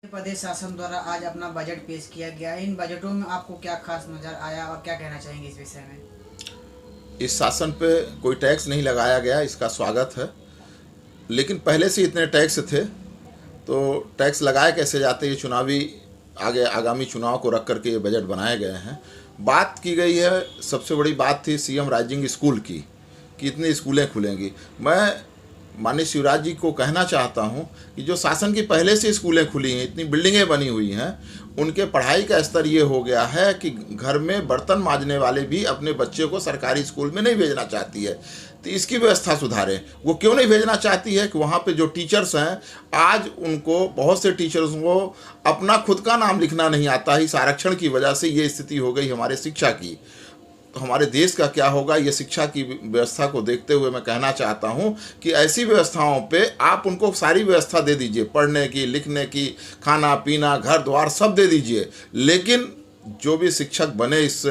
मध्य प्रदेश शासन द्वारा आज अपना बजट पेश किया गया है। इन बजटों में आपको क्या खास नज़र आया और क्या कहना चाहेंगे इस विषय में? इस शासन पे कोई टैक्स नहीं लगाया गया, इसका स्वागत है। लेकिन पहले से इतने टैक्स थे तो टैक्स लगाए कैसे जाते, ये आगामी चुनाव को रख करके ये बजट बनाए गए हैं। बात की गई है, सबसे बड़ी बात थी सीएम राइजिंग स्कूल की, कितनी स्कूलें खुलेंगी। मैं माननीय शिवराज जी को कहना चाहता हूं कि जो शासन की पहले से स्कूलें खुली हैं, इतनी बिल्डिंगें बनी हुई हैं, उनके पढ़ाई का स्तर ये हो गया है कि घर में बर्तन मांजने वाले भी अपने बच्चे को सरकारी स्कूल में नहीं भेजना चाहती है। तो इसकी व्यवस्था सुधारें। वो क्यों नहीं भेजना चाहती है कि वहाँ पे जो टीचर्स हैं, आज उनको बहुत से टीचर्स को अपना खुद का नाम लिखना नहीं आता है। इस आरक्षण की वजह से ये स्थिति हो गई हमारे शिक्षा की। तो हमारे देश का क्या होगा, ये शिक्षा की व्यवस्था को देखते हुए मैं कहना चाहता हूँ कि ऐसी व्यवस्थाओं पे आप उनको सारी व्यवस्था दे दीजिए, पढ़ने की, लिखने की, खाना पीना, घर द्वार सब दे दीजिए। लेकिन जो भी शिक्षक बने इस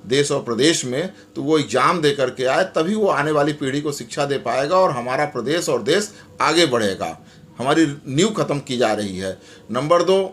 देश और प्रदेश में, तो वो एग्ज़ाम दे करके आए, तभी वो आने वाली पीढ़ी को शिक्षा दे पाएगा और हमारा प्रदेश और देश आगे बढ़ेगा। हमारी नींव खत्म की जा रही है। नंबर 2,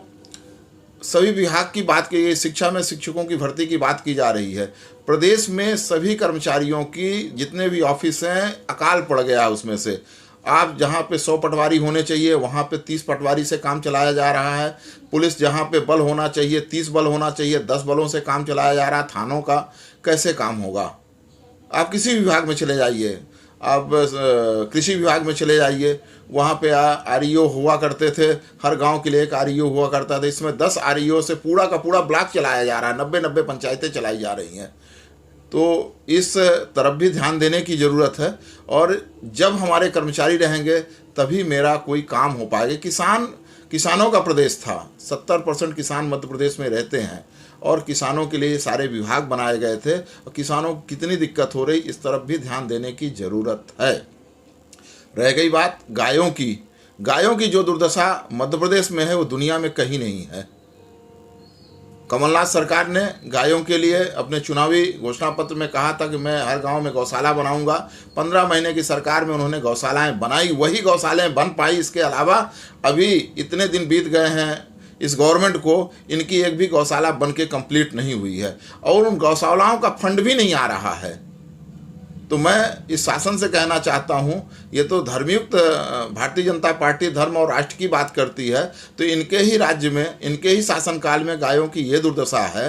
सभी विभाग की बात की गई, शिक्षा में शिक्षकों की भर्ती की बात की जा रही है। प्रदेश में सभी कर्मचारियों की जितने भी ऑफिस हैं, अकाल पड़ गया उसमें से। आप जहाँ पे 100 पटवारी होने चाहिए, वहाँ पे 30 पटवारी से काम चलाया जा रहा है। पुलिस जहाँ पे बल होना चाहिए, 30 बल होना चाहिए, 10 बलों से काम चलाया जा रहा है। थानों का कैसे काम होगा? आप किसी विभाग में चले जाइए, आप कृषि विभाग में चले जाइए, वहाँ पे आरईओ हुआ करते थे, हर गांव के लिए एक आरईओ हुआ करता था। इसमें 10 आरईओ से पूरा का पूरा ब्लॉक चलाया जा रहा है, 90 पंचायतें चलाई जा रही हैं। तो इस तरफ भी ध्यान देने की ज़रूरत है। और जब हमारे कर्मचारी रहेंगे तभी मेरा कोई काम हो पाएगा। किसानों का प्रदेश था, 70% किसान मध्य प्रदेश में रहते हैं और किसानों के लिए सारे विभाग बनाए गए थे। और किसानों को कितनी दिक्कत हो रही, इस तरफ भी ध्यान देने की ज़रूरत है। रह गई बात गायों की जो दुर्दशा मध्य प्रदेश में है, वो दुनिया में कहीं नहीं है। कमलनाथ सरकार ने गायों के लिए अपने चुनावी घोषणा पत्र में कहा था कि मैं हर गांव में गौशाला बनाऊंगा। 15 महीने की सरकार में उन्होंने गौशालाएं बनाई, वही गौशालाएं बन पाई। इसके अलावा अभी इतने दिन बीत गए हैं इस गवर्नमेंट को, इनकी एक भी गौशाला बन के कंप्लीट नहीं हुई है और उन गौशालाओं का फंड भी नहीं आ रहा है। तो मैं इस शासन से कहना चाहता हूं, ये तो धर्मयुक्त भारतीय जनता पार्टी धर्म और राष्ट्र की बात करती है, तो इनके ही राज्य में, इनके ही शासनकाल में गायों की ये दुर्दशा है।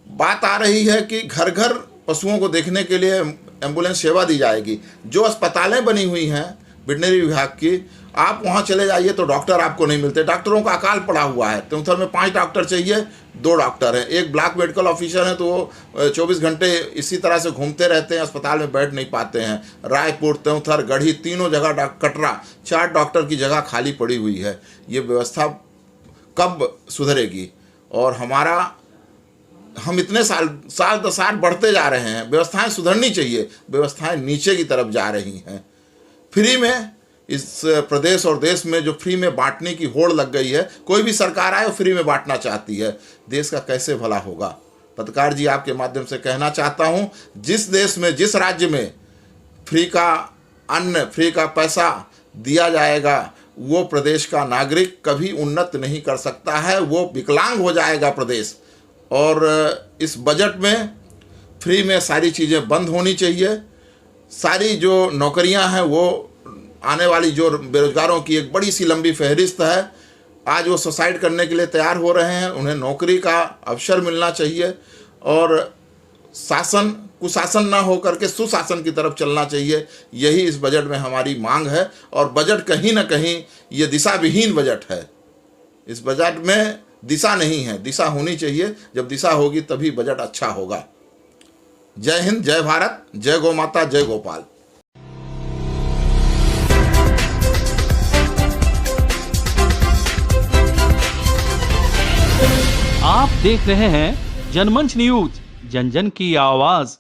बात आ रही है कि घर घर पशुओं को देखने के लिए एम्बुलेंस सेवा दी जाएगी। जो अस्पतालें बनी हुई हैं वेटनरी विभाग की, आप वहाँ चले जाइए तो डॉक्टर आपको नहीं मिलते। डॉक्टरों का अकाल पड़ा हुआ है। त्योंथर में 5 डॉक्टर चाहिए, 2 डॉक्टर हैं। एक ब्लॉक मेडिकल ऑफिसर हैं, तो वो 24 घंटे इसी तरह से घूमते रहते हैं, अस्पताल में बैठ नहीं पाते हैं। रायपुर, त्योंथर, गढ़ी, तीनों जगह कटरा 4 डॉक्टर की जगह खाली पड़ी हुई है। ये व्यवस्था कब सुधरेगी? और हम इतने साल दर साल बढ़ते जा रहे हैं, व्यवस्थाएं सुधरनी चाहिए। व्यवस्थाएं नीचे की तरफ जा रही हैं। फ्री में इस प्रदेश और देश में जो फ्री में बांटने की होड़ लग गई है, कोई भी सरकार आए वो फ्री में बांटना चाहती है। देश का कैसे भला होगा? पत्रकार जी, आपके माध्यम से कहना चाहता हूं, जिस देश में, जिस राज्य में फ्री का अन्न, फ्री का पैसा दिया जाएगा, वो प्रदेश का नागरिक कभी उन्नत नहीं कर सकता है, वो विकलांग हो जाएगा प्रदेश। और इस बजट में फ्री में सारी चीज़ें बंद होनी चाहिए। सारी जो नौकरियां हैं, वो आने वाली जो बेरोजगारों की एक बड़ी सी लंबी फहरिस्त है, आज वो सुसाइड करने के लिए तैयार हो रहे हैं। उन्हें नौकरी का अवसर मिलना चाहिए और कुशासन ना हो करके सुशासन की तरफ चलना चाहिए। यही इस बजट में हमारी मांग है। और बजट कहीं ना कहीं ये दिशा विहीन बजट है। इस बजट में दिशा नहीं है, दिशा होनी चाहिए। जब दिशा होगी तभी बजट अच्छा होगा। जय हिंद, जय भारत, जय गौ माता, जय गोपाल। आप देख रहे हैं जनमंच न्यूज, जन जन की आवाज।